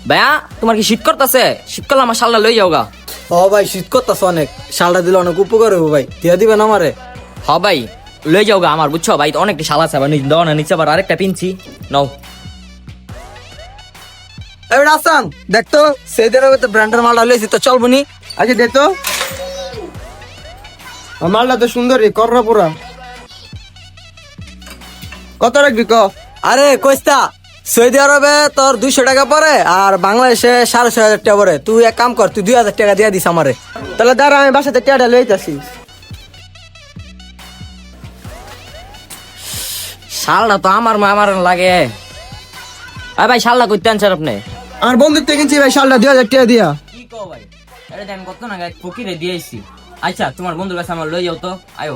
ভাইয়া তোমার কি শীত করতেছে? শীত করলে আমার শালটা লই যাও গা। ও ভাই শীত করতেছে অনেক, শালটা দিলে অনেক উপকার হবো ভাই, দিয়া দিবেন আমারে? হ ভাই লই যাও গা আমার, বুঝছো ভাই? অনেকটা শাল আছে, আবার দাও না নিচে, আবার আরেকটা পিনছি নাও। এবার আসান দেখতো সেদিন তো ব্র্যান্ডের মালটা লইছি, তো চলবো নি? আচ্ছা দে তো, মালটা তো সুন্দরই কররা পুরা। কত রাখবি ক? আরে কইস্তা, সৌদি আরবে তোর 200 টাকা পরে আর বাংলাদেশে 6,500 টাকা পরে। তুই এক কাম কর, তুই 2,000 টাকা দিয়া দিস আমারে। তাহলে দাঁড়া, আমি বাসাতে টেয়াটা লইতাছি। শালটা তো আমার লাগে। আরে ভাই শালটা করতে আনছেন আপনি? আমার বন্ধুর থেকে কিনছি ভাই শালটা 2,000 টাকা দিয়া। কি কও ভাই? এটা দেন কত না গায় ফকিরে দিয়েছি। আচ্ছা তোমার বন্ধুর কাছে আমার লই যাও তো, আয়ো।